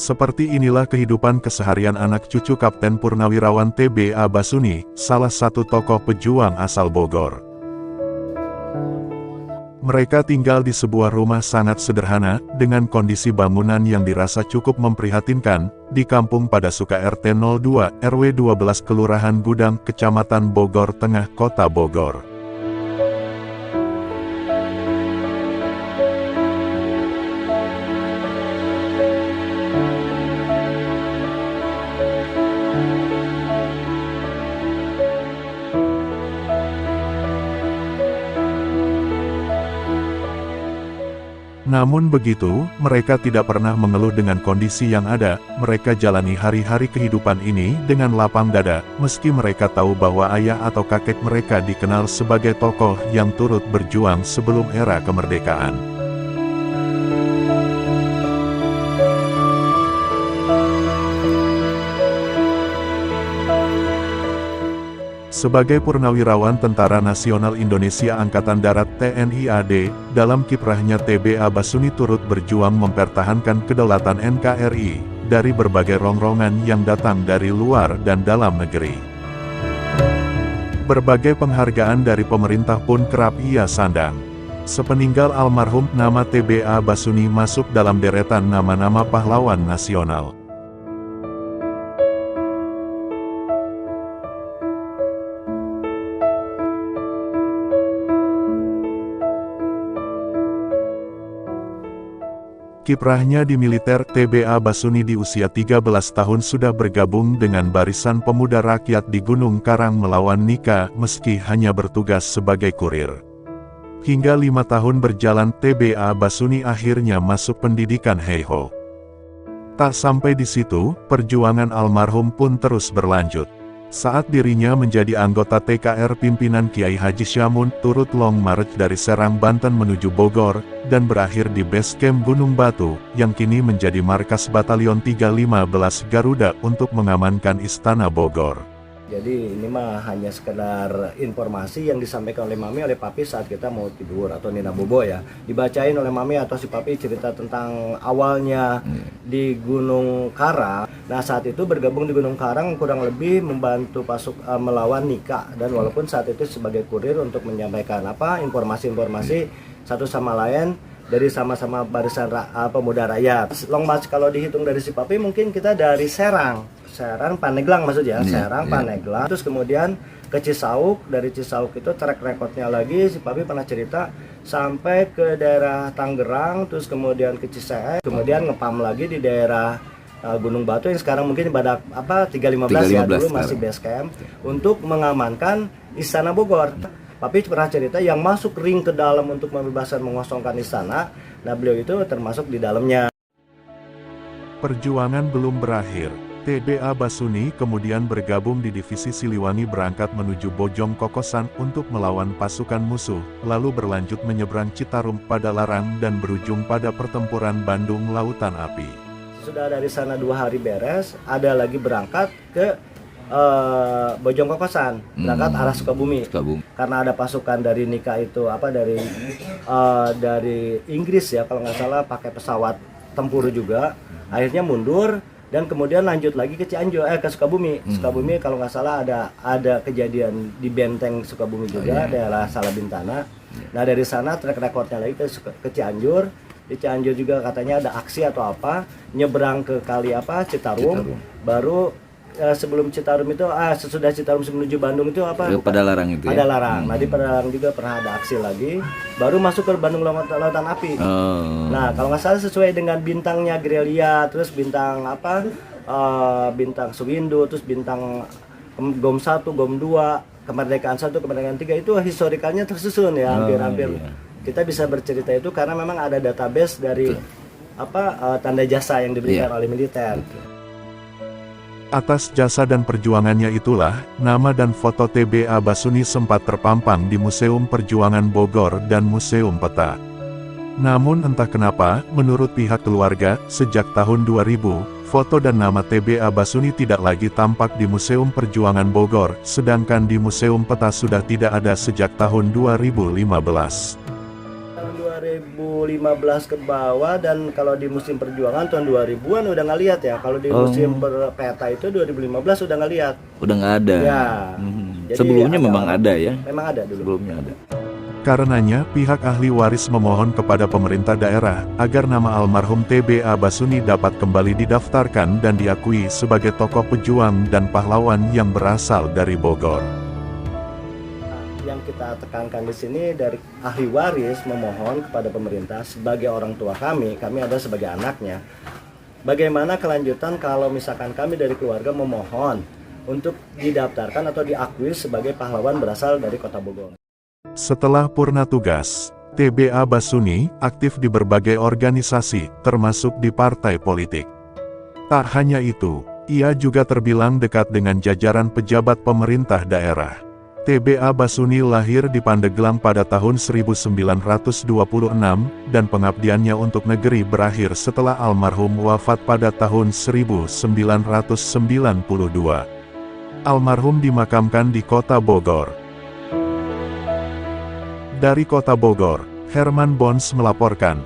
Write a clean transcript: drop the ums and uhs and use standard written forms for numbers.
Seperti inilah kehidupan keseharian anak cucu Kapten Purnawirawan TBA Basuni, salah satu tokoh pejuang asal Bogor. Mereka tinggal di sebuah rumah sangat sederhana, dengan kondisi bangunan yang dirasa cukup memprihatinkan, di Kampung Padasuka RT 02, RW 12 Kelurahan Gudang, Kecamatan Bogor Tengah, Kota Bogor. Namun begitu, mereka tidak pernah mengeluh dengan kondisi yang ada, mereka jalani hari-hari kehidupan ini dengan lapang dada, meski mereka tahu bahwa ayah atau kakek mereka dikenal sebagai tokoh yang turut berjuang sebelum era kemerdekaan. Sebagai purnawirawan Tentara Nasional Indonesia Angkatan Darat TNI AD, dalam kiprahnya TBA Basuni turut berjuang mempertahankan kedaulatan NKRI, dari berbagai rongrongan yang datang dari luar dan dalam negeri. Berbagai penghargaan dari pemerintah pun kerap ia sandang. Sepeninggal almarhum, nama TBA Basuni masuk dalam deretan nama-nama pahlawan nasional. Kiprahnya di militer, TBA Basuni di usia 13 tahun sudah bergabung dengan Barisan Pemuda Rakyat di Gunung Karang melawan Nika, meski hanya bertugas sebagai kurir. Hingga 5 tahun berjalan, TBA Basuni akhirnya masuk pendidikan Heiho. Tak sampai di situ, perjuangan almarhum pun terus berlanjut. Saat dirinya menjadi anggota TKR pimpinan Kiai Haji Syamun, turut long march dari Serang, Banten menuju Bogor, dan berakhir di base camp Gunung Batu, yang kini menjadi markas Batalion 315 Garuda untuk mengamankan Istana Bogor. Jadi ini mah hanya sekedar informasi yang disampaikan oleh Mami, oleh Papi saat kita mau tidur, atau Nina Bobo ya. Dibacain oleh Mami atau si Papi cerita tentang awalnya di Gunung Karang. Nah saat itu bergabung di Gunung Karang kurang lebih membantu melawan Nika. Dan walaupun saat itu sebagai kurir untuk menyampaikan informasi-informasi satu sama lain dari sama-sama Barisan Pemuda Rakyat. Long march kalau dihitung dari si Papi mungkin kita dari Serang Pandeglang maksudnya, Serang Pandeglang, terus kemudian ke Cisauk, dari Cisauk itu track recordnya lagi si Papi pernah cerita sampai ke daerah Tangerang, terus kemudian ke Ciseeng, kemudian ngepam lagi di daerah Gunung Batu yang sekarang mungkin pada 315 ya, dulu masih base camp untuk mengamankan Istana Bogor. Papi pernah cerita yang masuk ring ke dalam untuk membebaskan mengosongkan istana, nah beliau itu termasuk di dalamnya. Perjuangan belum berakhir. TBA Basuni kemudian bergabung di Divisi Siliwangi berangkat menuju Bojong Kokosan untuk melawan pasukan musuh, lalu berlanjut menyeberang Citarum, Padalarang dan berujung pada pertempuran Bandung Lautan Api. Sudah dari sana 2 hari beres, ada lagi berangkat ke Bojong Kokosan, berangkat arah Sukabumi. Karena ada pasukan dari Nika itu dari Inggris ya kalau nggak salah, pakai pesawat tempur juga, akhirnya mundur. Dan kemudian lanjut lagi ke Cianjur, ke Sukabumi. Sukabumi kalau nggak salah ada kejadian di Benteng Sukabumi juga, daerah Salabintana. Nah dari sana track recordnya lagi ke Cianjur. Di Cianjur juga katanya ada aksi atau apa, nyebrang ke kali Citarum. Baru sebelum Citarum itu, sesudah Citarum menuju Bandung itu Padalarang itu ya? Padalarang. Nah di Padalarang juga pernah ada aksi lagi, baru masuk ke Bandung Lautan Api. Nah kalau nggak salah sesuai dengan bintangnya gerilya, terus bintang bintang Suwindu, terus bintang GOM 1, GOM 2, Kemerdekaan 1, Kemerdekaan 3 itu historikalnya tersusun ya, hampir-hampir. Kita bisa bercerita itu karena memang ada database dari tanda jasa yang diberikan oleh militer. Atas jasa dan perjuangannya itulah, nama dan foto TBA Basuni sempat terpampang di Museum Perjuangan Bogor dan Museum Peta. Namun entah kenapa, menurut pihak keluarga, sejak tahun 2000, foto dan nama TBA Basuni tidak lagi tampak di Museum Perjuangan Bogor, sedangkan di Museum Peta sudah tidak ada sejak tahun 2015. Tahun 2015 ke bawah, dan kalau di musim perjuangan tahun 2000-an udah nggak lihat ya. Kalau di musim peta itu 2015 udah nggak lihat. Udah nggak ada. Ya. Jadi Sebelumnya memang ada ya. Memang ada dulu. Sebelumnya ada. Karenanya, pihak ahli waris memohon kepada pemerintah daerah agar nama almarhum TBA Basuni dapat kembali didaftarkan dan diakui sebagai tokoh pejuang dan pahlawan yang berasal dari Bogor. Yang kita tekankan di sini dari ahli waris memohon kepada pemerintah sebagai orang tua kami ada sebagai anaknya. Bagaimana kelanjutan kalau misalkan kami dari keluarga memohon untuk didaftarkan atau diakui sebagai pahlawan berasal dari Kota Bogor. Setelah purna tugas, TBA Basuni aktif di berbagai organisasi, termasuk di partai politik. Tak hanya itu, ia juga terbilang dekat dengan jajaran pejabat pemerintah daerah. TBA Basuni lahir di Pandeglang pada tahun 1926, dan pengabdiannya untuk negeri berakhir setelah almarhum wafat pada tahun 1992. Almarhum dimakamkan di Kota Bogor. Dari Kota Bogor, Herman Bons melaporkan.